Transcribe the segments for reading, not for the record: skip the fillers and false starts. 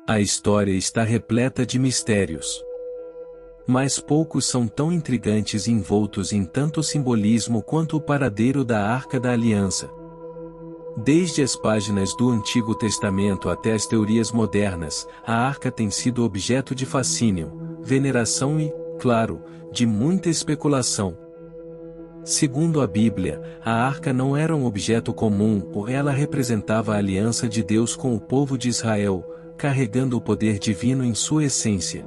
A história está repleta de mistérios. Mas poucos são tão intrigantes e envoltos em tanto simbolismo quanto o paradeiro da Arca da Aliança. Desde as páginas do Antigo Testamento até as teorias modernas, a Arca tem sido objeto de fascínio, veneração e, claro, de muita especulação. Segundo a Bíblia, a Arca não era um objeto comum, ela representava a aliança de Deus com o povo de Israel, carregando o poder divino em sua essência.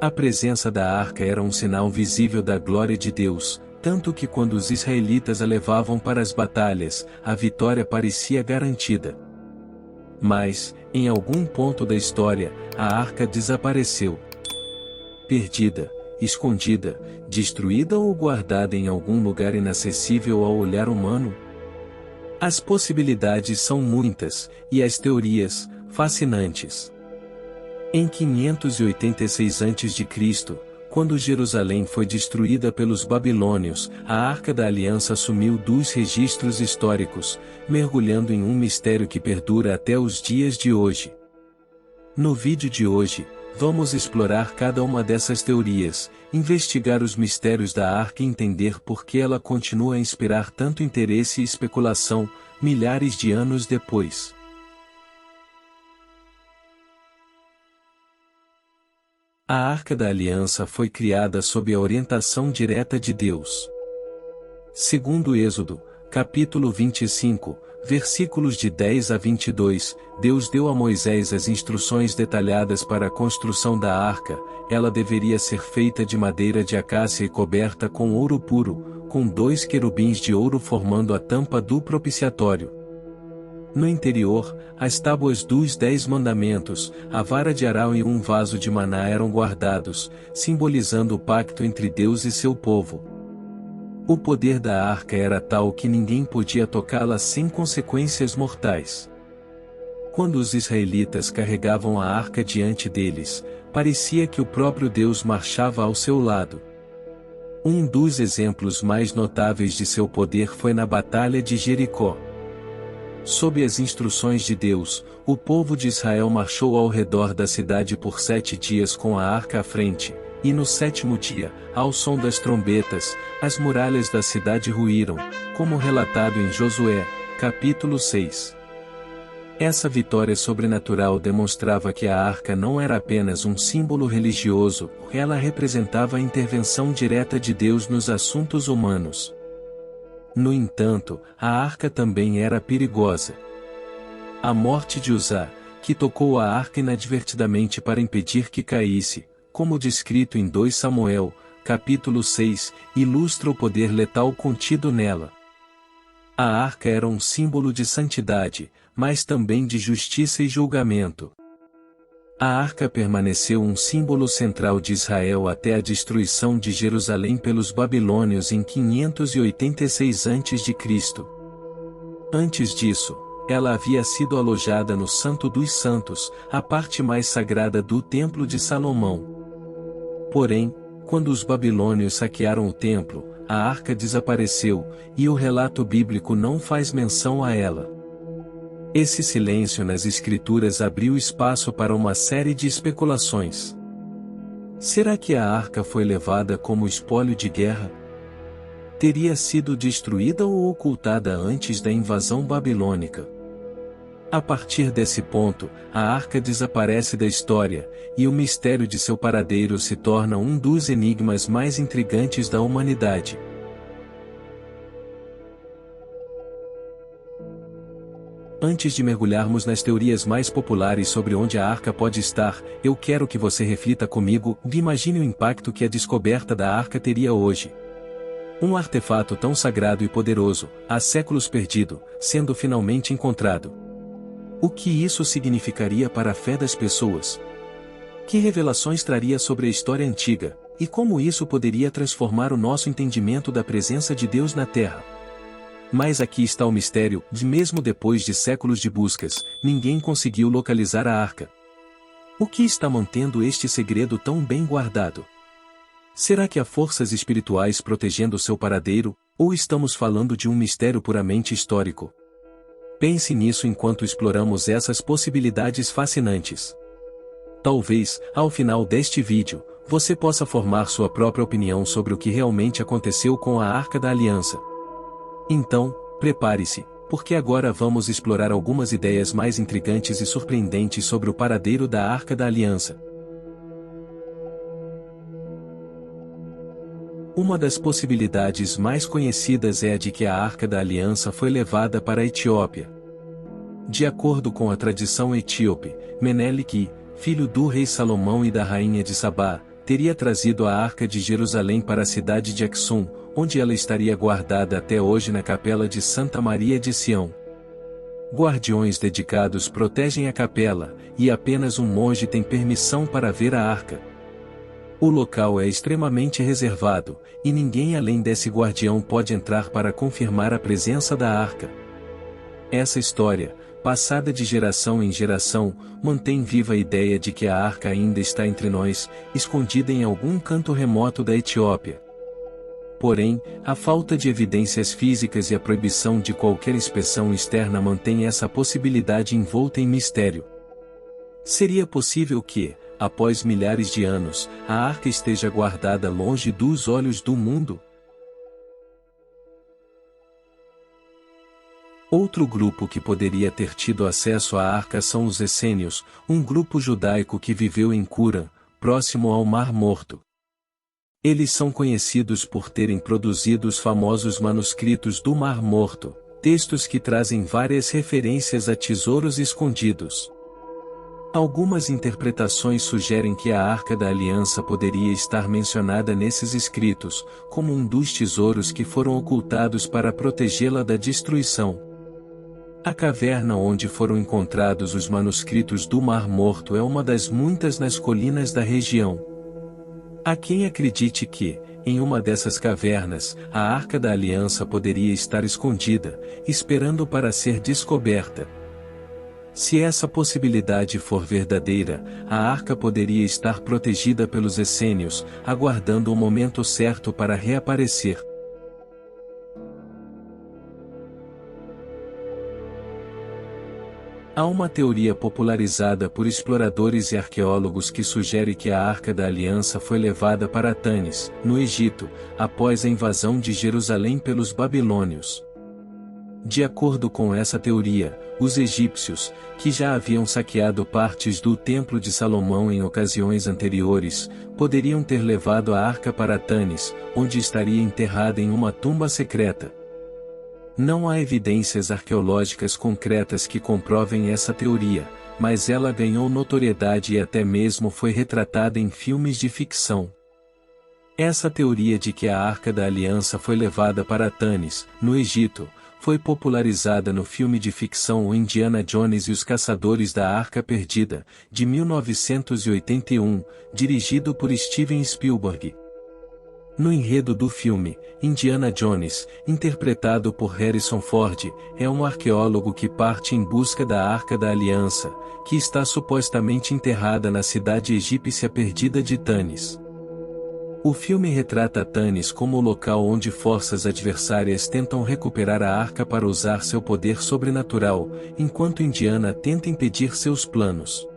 A presença da arca era um sinal visível da glória de Deus, tanto que quando os israelitas a levavam para as batalhas, a vitória parecia garantida. Mas, em algum ponto da história, a arca desapareceu. Perdida, escondida, destruída ou guardada em algum lugar inacessível ao olhar humano? As possibilidades são muitas, e as teorias, fascinantes. Em 586 a.C., quando Jerusalém foi destruída pelos babilônios, a Arca da Aliança assumiu dos registros históricos, mergulhando em um mistério que perdura até os dias de hoje. No vídeo de hoje, vamos explorar cada uma dessas teorias, investigar os mistérios da Arca e entender por que ela continua a inspirar tanto interesse e especulação, milhares de anos depois. A Arca da Aliança foi criada sob a orientação direta de Deus. Segundo Êxodo, capítulo 25, versículos de 10 a 22, Deus deu a Moisés as instruções detalhadas para a construção da arca. Ela deveria ser feita de madeira de acácia e coberta com ouro puro, com 2 querubins de ouro formando a tampa do propiciatório. No interior, as tábuas dos 10 mandamentos, a vara de Arão e um vaso de maná eram guardados, simbolizando o pacto entre Deus e seu povo. O poder da arca era tal que ninguém podia tocá-la sem consequências mortais. Quando os israelitas carregavam a arca diante deles, parecia que o próprio Deus marchava ao seu lado. Um dos exemplos mais notáveis de seu poder foi na Batalha de Jericó. Sob as instruções de Deus, o povo de Israel marchou ao redor da cidade por 7 dias com a arca à frente, e no 7º dia, ao som das trombetas, as muralhas da cidade ruíram, como relatado em Josué, capítulo 6. Essa vitória sobrenatural demonstrava que a arca não era apenas um símbolo religioso, ela representava a intervenção direta de Deus nos assuntos humanos. No entanto, a arca também era perigosa. A morte de Uzá, que tocou a arca inadvertidamente para impedir que caísse, como descrito em 2 Samuel, capítulo 6, ilustra o poder letal contido nela. A arca era um símbolo de santidade, mas também de justiça e julgamento. A arca permaneceu um símbolo central de Israel até a destruição de Jerusalém pelos babilônios em 586 a.C. Antes disso, ela havia sido alojada no Santo dos Santos, a parte mais sagrada do Templo de Salomão. Porém, quando os babilônios saquearam o templo, a arca desapareceu, e o relato bíblico não faz menção a ela. Esse silêncio nas escrituras abriu espaço para uma série de especulações. Será que a arca foi levada como espólio de guerra? Teria sido destruída ou ocultada antes da invasão babilônica? A partir desse ponto, a arca desaparece da história, e o mistério de seu paradeiro se torna um dos enigmas mais intrigantes da humanidade. Antes de mergulharmos nas teorias mais populares sobre onde a arca pode estar, eu quero que você reflita comigo e imagine o impacto que a descoberta da arca teria hoje. Um artefato tão sagrado e poderoso, há séculos perdido, sendo finalmente encontrado. O que isso significaria para a fé das pessoas? Que revelações traria sobre a história antiga, e como isso poderia transformar o nosso entendimento da presença de Deus na Terra? Mas aqui está o mistério, mesmo depois de séculos de buscas, ninguém conseguiu localizar a arca. O que está mantendo este segredo tão bem guardado? Será que há forças espirituais protegendo seu paradeiro, Ou estamos falando de um mistério puramente histórico? Pense nisso enquanto exploramos essas possibilidades fascinantes. Talvez, ao final deste vídeo, você possa formar sua própria opinião sobre o que realmente aconteceu com a Arca da Aliança. Então, prepare-se, porque agora vamos explorar algumas ideias mais intrigantes e surpreendentes sobre o paradeiro da Arca da Aliança. Uma das possibilidades mais conhecidas é a de que a Arca da Aliança foi levada para a Etiópia. De acordo com a tradição etíope, Menelik, filho do rei Salomão e da rainha de Sabá, teria trazido a Arca de Jerusalém para a cidade de Aksum, onde ela estaria guardada até hoje na capela de Santa Maria de Sião. Guardiões dedicados protegem a capela, e apenas um monge tem permissão para ver a arca. O local é extremamente reservado, e ninguém além desse guardião pode entrar para confirmar a presença da arca. Essa história, passada de geração em geração, mantém viva a ideia de que a arca ainda está entre nós, escondida em algum canto remoto da Etiópia. Porém, a falta de evidências físicas e a proibição de qualquer inspeção externa mantém essa possibilidade envolta em mistério. Seria possível que, após milhares de anos, a arca esteja guardada longe dos olhos do mundo? Outro grupo que poderia ter tido acesso à arca são os essênios, um grupo judaico que viveu em Cura, próximo ao Mar Morto. Eles são conhecidos por terem produzido os famosos manuscritos do Mar Morto, textos que trazem várias referências a tesouros escondidos. Algumas interpretações sugerem que a Arca da Aliança poderia estar mencionada nesses escritos, como um dos tesouros que foram ocultados para protegê-la da destruição. A caverna onde foram encontrados os manuscritos do Mar Morto é uma das muitas nas colinas da região. Há quem acredite que, em uma dessas cavernas, a Arca da Aliança poderia estar escondida, esperando para ser descoberta. Se essa possibilidade for verdadeira, a arca poderia estar protegida pelos essênios, aguardando o momento certo para reaparecer. Há uma teoria popularizada por exploradores e arqueólogos que sugere que a Arca da Aliança foi levada para Tanis, no Egito, após a invasão de Jerusalém pelos babilônios. De acordo com essa teoria, os egípcios, que já haviam saqueado partes do Templo de Salomão em ocasiões anteriores, poderiam ter levado a arca para Tanis, onde estaria enterrada em uma tumba secreta. Não há evidências arqueológicas concretas que comprovem essa teoria, mas ela ganhou notoriedade e até mesmo foi retratada em filmes de ficção. Essa teoria de que a Arca da Aliança foi levada para Tanis, no Egito, foi popularizada no filme de ficção O Indiana Jones e os Caçadores da Arca Perdida, de 1981, dirigido por Steven Spielberg. No enredo do filme, Indiana Jones, interpretado por Harrison Ford, é um arqueólogo que parte em busca da Arca da Aliança, que está supostamente enterrada na cidade egípcia perdida de Tanis. O filme retrata Tanis como o local onde forças adversárias tentam recuperar a arca para usar seu poder sobrenatural, enquanto Indiana tenta impedir seus planos.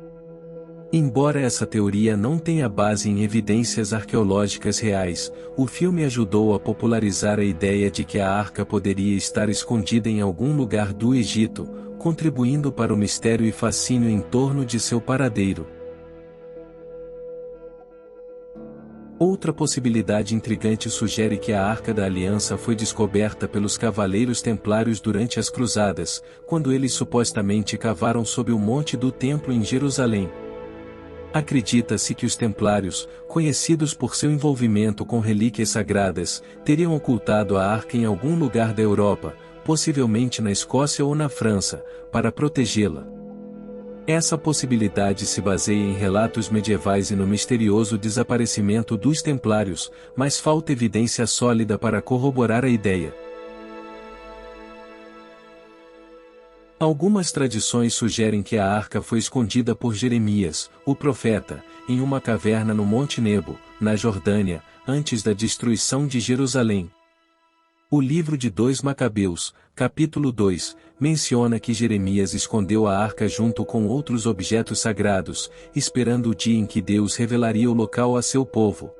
Embora essa teoria não tenha base em evidências arqueológicas reais, o filme ajudou a popularizar a ideia de que a arca poderia estar escondida em algum lugar do Egito, contribuindo para o mistério e fascínio em torno de seu paradeiro. Outra possibilidade intrigante sugere que a Arca da Aliança foi descoberta pelos Cavaleiros Templários durante as Cruzadas, quando eles supostamente cavaram sob o Monte do Templo em Jerusalém. Acredita-se que os Templários, conhecidos por seu envolvimento com relíquias sagradas, teriam ocultado a arca em algum lugar da Europa, possivelmente na Escócia ou na França, para protegê-la. Essa possibilidade se baseia em relatos medievais e no misterioso desaparecimento dos Templários, mas falta evidência sólida para corroborar a ideia. Algumas tradições sugerem que a arca foi escondida por Jeremias, o profeta, em uma caverna no Monte Nebo, na Jordânia, antes da destruição de Jerusalém. O livro de 2 Macabeus, capítulo 2, menciona que Jeremias escondeu a arca junto com outros objetos sagrados, esperando o dia em que Deus revelaria o local a seu povo.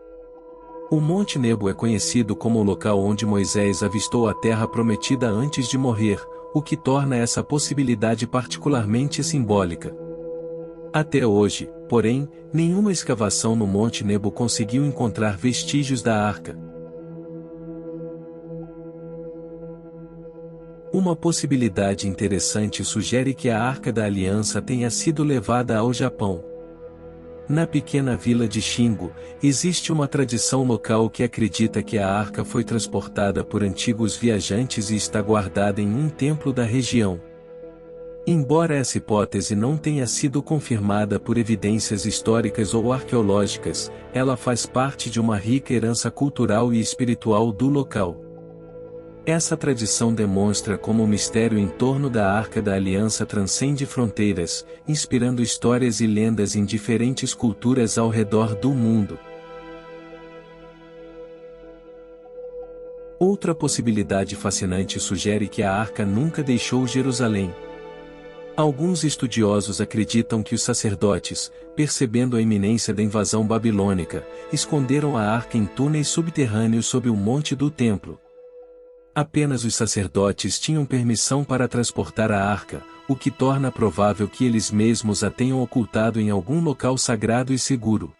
O Monte Nebo é conhecido como o local onde Moisés avistou a terra prometida antes de morrer, o que torna essa possibilidade particularmente simbólica. Até hoje, porém, nenhuma escavação no Monte Nebo conseguiu encontrar vestígios da arca. Uma possibilidade interessante sugere que a Arca da Aliança tenha sido levada ao Japão. Na pequena vila de Shingo, existe uma tradição local que acredita que a arca foi transportada por antigos viajantes e está guardada em um templo da região. Embora essa hipótese não tenha sido confirmada por evidências históricas ou arqueológicas, ela faz parte de uma rica herança cultural e espiritual do local. Essa tradição demonstra como o mistério em torno da Arca da Aliança transcende fronteiras, inspirando histórias e lendas em diferentes culturas ao redor do mundo. Outra possibilidade fascinante sugere que a arca nunca deixou Jerusalém. Alguns estudiosos acreditam que os sacerdotes, percebendo a iminência da invasão babilônica, esconderam a arca em túneis subterrâneos sob o monte do templo. Apenas os sacerdotes tinham permissão para transportar a arca, o que torna provável que eles mesmos a tenham ocultado em algum local sagrado e seguro.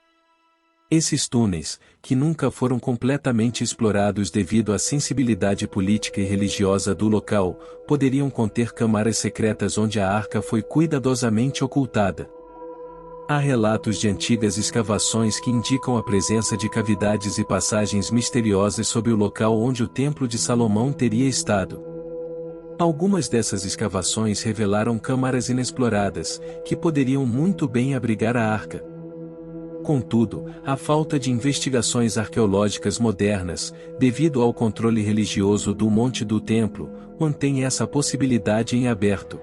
Esses túneis, que nunca foram completamente explorados devido à sensibilidade política e religiosa do local, poderiam conter câmaras secretas onde a arca foi cuidadosamente ocultada. Há relatos de antigas escavações que indicam a presença de cavidades e passagens misteriosas sob o local onde o Templo de Salomão teria estado. Algumas dessas escavações revelaram câmaras inexploradas, que poderiam muito bem abrigar a arca. Contudo, a falta de investigações arqueológicas modernas, devido ao controle religioso do Monte do Templo, mantém essa possibilidade em aberto.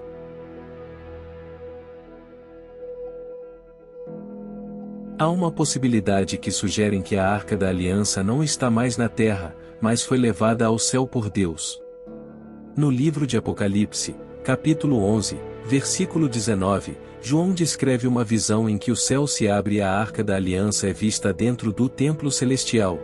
Há uma possibilidade que sugere que a Arca da Aliança não está mais na terra, mas foi levada ao céu por Deus. No livro de Apocalipse, capítulo 11, versículo 19, João descreve uma visão em que o céu se abre e a Arca da Aliança é vista dentro do templo celestial.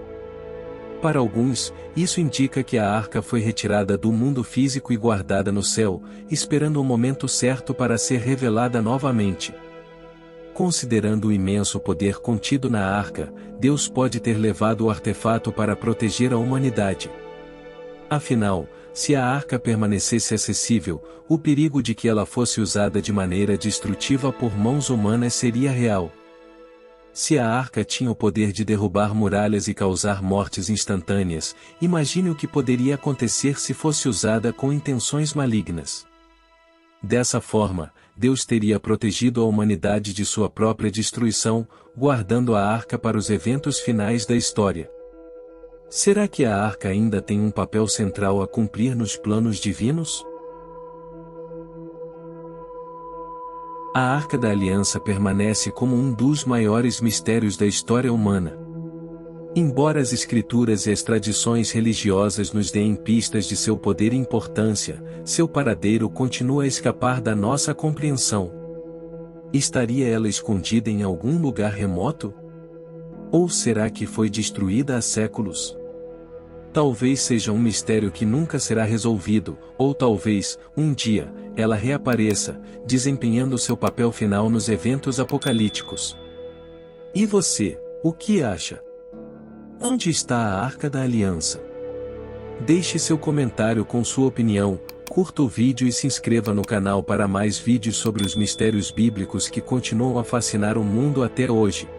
Para alguns, isso indica que a arca foi retirada do mundo físico e guardada no céu, esperando o momento certo para ser revelada novamente. Considerando o imenso poder contido na arca, Deus pode ter levado o artefato para proteger a humanidade. Afinal, se a arca permanecesse acessível, o perigo de que ela fosse usada de maneira destrutiva por mãos humanas seria real. Se a arca tinha o poder de derrubar muralhas e causar mortes instantâneas, imagine o que poderia acontecer se fosse usada com intenções malignas. Dessa forma, Deus teria protegido a humanidade de sua própria destruição, guardando a arca para os eventos finais da história. Será que a arca ainda tem um papel central a cumprir nos planos divinos? A Arca da Aliança permanece como um dos maiores mistérios da história humana. Embora as escrituras e as tradições religiosas nos deem pistas de seu poder e importância, seu paradeiro continua a escapar da nossa compreensão. Estaria ela escondida em algum lugar remoto? Ou será que foi destruída há séculos? Talvez seja um mistério que nunca será resolvido, ou talvez, um dia, ela reapareça, desempenhando seu papel final nos eventos apocalípticos. E você, o que acha? Onde está a Arca da Aliança? Deixe seu comentário com sua opinião, curta o vídeo e se inscreva no canal para mais vídeos sobre os mistérios bíblicos que continuam a fascinar o mundo até hoje.